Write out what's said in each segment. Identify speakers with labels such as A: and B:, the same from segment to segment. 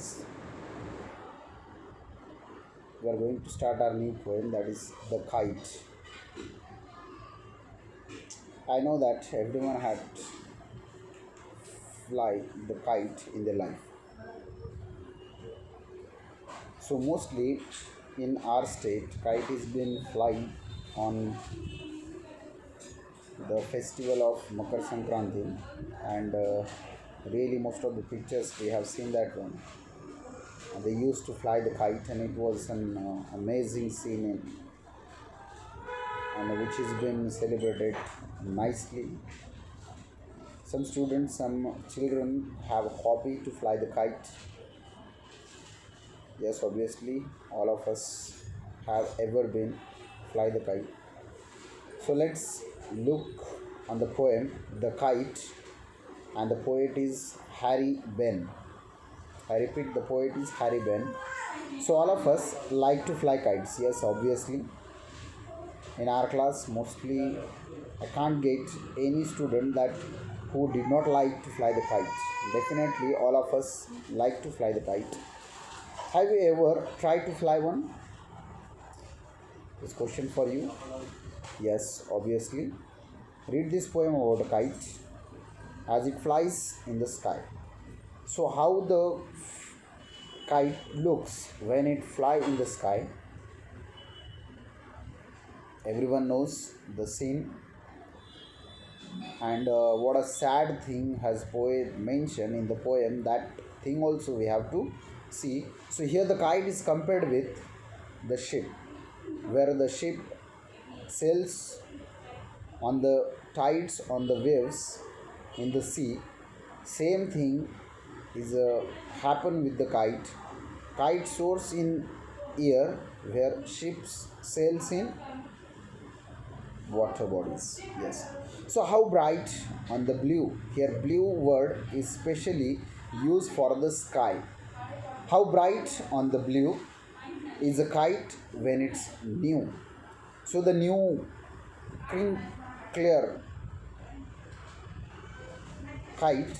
A: guys, we are going to start our new poem, that is The Kite. I know that everyone had fly the kite in their life. So mostly in our state, kite is been flying on the festival of Makar Sankranti, and really most of the pictures we have seen that one. They used to fly the kite, and it was an amazing scene, and which has been celebrated nicely. Some students, some children have a hobby to fly the kite. Yes, obviously, all of us have ever been fly the kite. So let's look on the poem The Kite, and the poet is Harry Ben. I repeat, the poet is Harry Ben. So all of us like to fly kites. Yes, obviously. In our class, mostly I can't get any student that who did not like to fly the kite. Definitely, all of us like to fly the kite. Have you ever tried to fly one? This question for you. Yes, obviously. Read this poem about a kite as it flies in the sky. So how the kite looks when it fly in the sky? Everyone knows the scene, and what a sad thing has poet mentioned in the poem. That thing also we have to see. So here the kite is compared with the ship, where the ship sails on the tides, on the waves in the sea. Same thing is happen with the kite. Kite soars in air, where ships sails in water bodies. Yes. So how bright on the blue? Here blue word is specially used for the sky. How bright on the blue is a kite when it's new. So the new clear kite,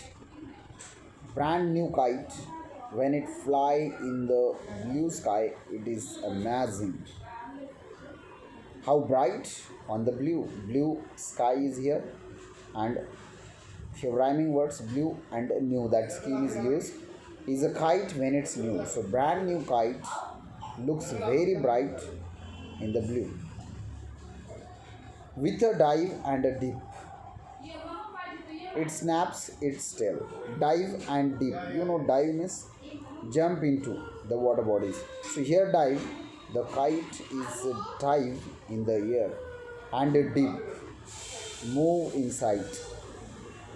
A: brand new kite, when it fly in the blue sky, it is amazing. How bright on the blue sky is here, and here rhyming words blue and new, that scheme is used, is a kite when it's new. So brand new kite looks very bright in the blue, with a dive and a dip. It snaps its tail. Dive and dip. You know, dive means jump into the water bodies. So here dive, the kite is a dive in the air, and a dip, move inside.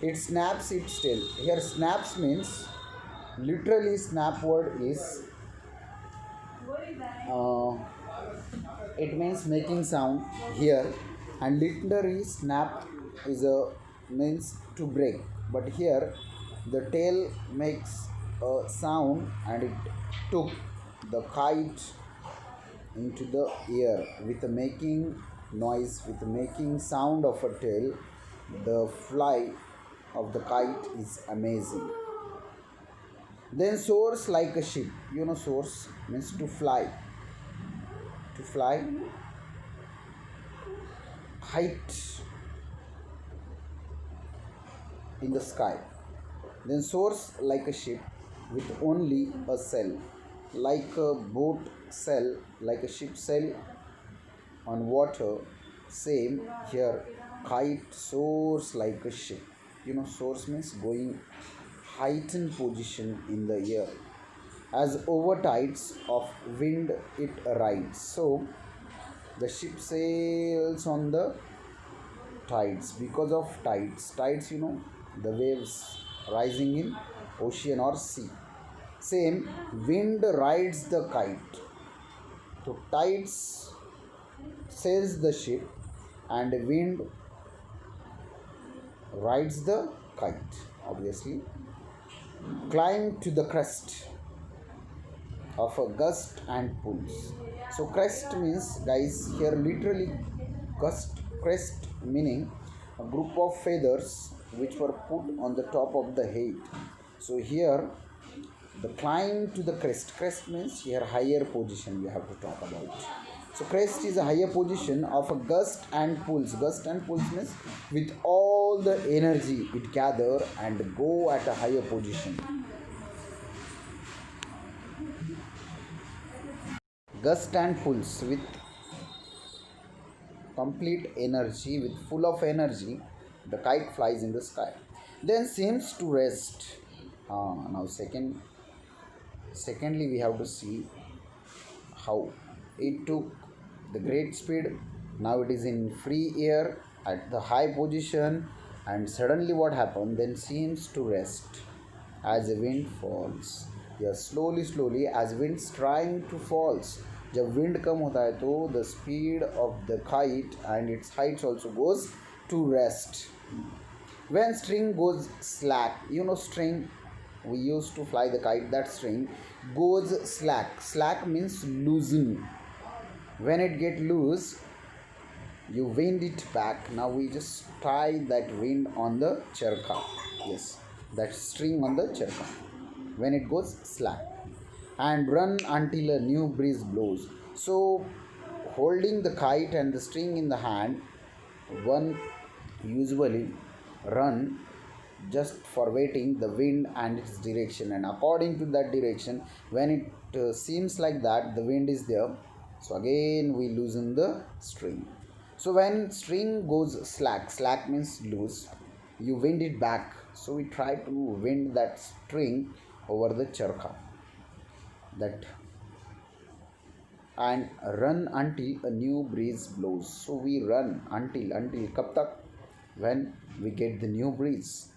A: It snaps its tail. Here snaps means, literally snap word is it means making sound here, and literally snap is a means to break, but here the tail makes a sound, and it took the kite into the air with a making noise, with a making sound of a tail. The fly of the kite is amazing. Then soars like a ship. You know, soars means to fly. To fly, height in the sky. Then soars like a ship with only a sail, like a boat sail, like a ship sail on water. Same here, kite soars like a ship. You know, soars means going heightened position in the air, as over tides of wind it rides. So the ship sails on the tides, because of tides, you know, the waves rising in ocean or sea. Same, wind rides the kite. So tides sails the ship, and wind rides the kite, obviously. Climb to the crest of a gust and pulls. So crest means, guys, here literally crest meaning a group of feathers which were put on the top of the head. So here the climb to the crest. Crest means here higher position we have to talk about. So crest is a higher position of a gust and pulse. Gust and pulse means with all the energy it gather and go at a higher position. Gust and pulse with complete energy, with full of energy, the kite flies in the sky. Then seems to rest. Now secondly we have to see how it took the great speed. Now it is in free air at the high position, and suddenly what happened? Then seems to rest as the wind falls. Yes, slowly as winds trying to falls. जब wind कम होता है तो the speed of the kite and its height also goes to rest. When string goes slack, string, we used to fly the kite, that string goes slack. Slack means loosen. When it get loose, you wind it back. Now we just tie that wind on the charkha. Yes, that string on the charkha when it goes slack, and run until a new breeze blows. So holding the kite and the string in the hand, one usually run just for waiting the wind and its direction, and according to that direction, when it seems like that the wind is there, so again we loosen the string. So when string goes slack, slack means loose, you wind it back. So we try to wind that string over the charkha, that, and run until a new breeze blows. So we run until kab tak? When we get the new breeze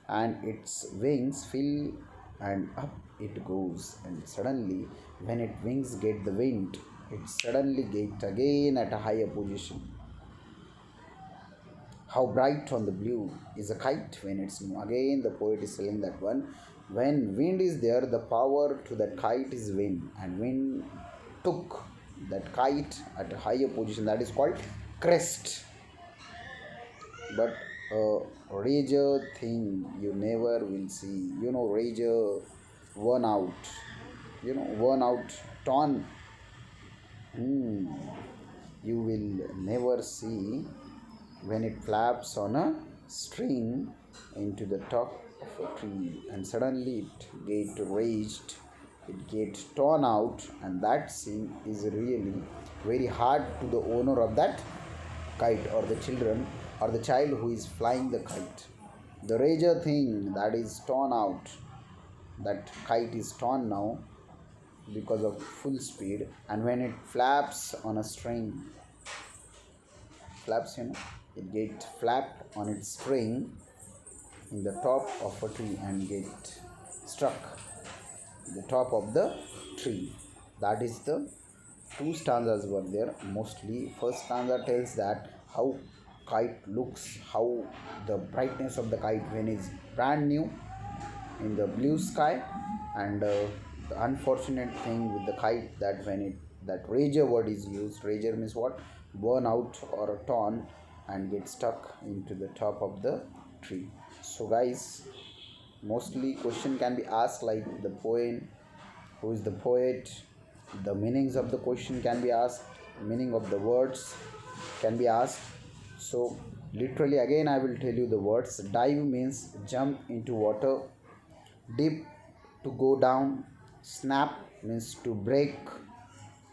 A: and its wings fill and up it goes, and suddenly when its wings get the wind, it suddenly get again at a higher position. How bright on the blue is a kite when it's new. Again the poet is telling that one. When wind is there, the power to that kite is wind, and wind took that kite at a higher position, that is called crest. But a rager thing you never will see. Rager, worn out. Worn out torn. You will never see when it flaps on a string into the top of a tree, and suddenly it get raised, it gets torn out, and that scene is really very hard to the owner of that kite, or the children, or the child who is flying the kite. The rager thing that is torn out, that kite is torn now because of full speed, and when it flaps on a string, flaps, it get flapped on its string in the top of a tree and get struck in the top of the tree. That is the two stanzas were there mostly. First stanza tells that how kite looks, how the brightness of the kite when it's brand new in the blue sky, and the unfortunate thing with the kite that when that rager word is used. Rager means what? Burn out or torn and get stuck into the top of the tree. So guys, mostly question can be asked like the poem, who is the poet, the meanings of the question can be asked, meaning of the words can be asked. So literally again I will tell you the words. Dive means jump into water, dip to go down, snap means to break,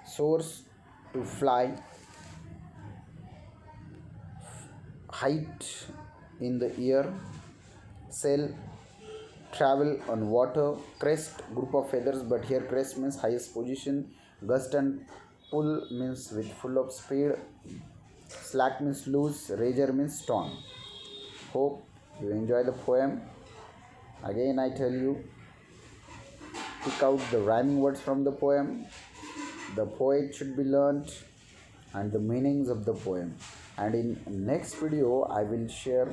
A: source to fly, height in the air, sail travel on water, crest group of feathers, but here crest means highest position, gust and pull means with full of speed, slack means loose, rager means torn. Hope you enjoy the poem. Again I tell you, pick out the rhyming words from the poem, the poet should be learnt, and the meanings of the poem. And in next video I will share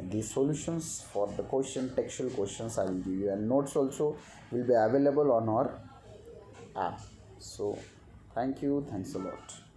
A: the solutions for the question, textual questions I will give you, and notes also will be available on our app. So thank you, thanks a lot.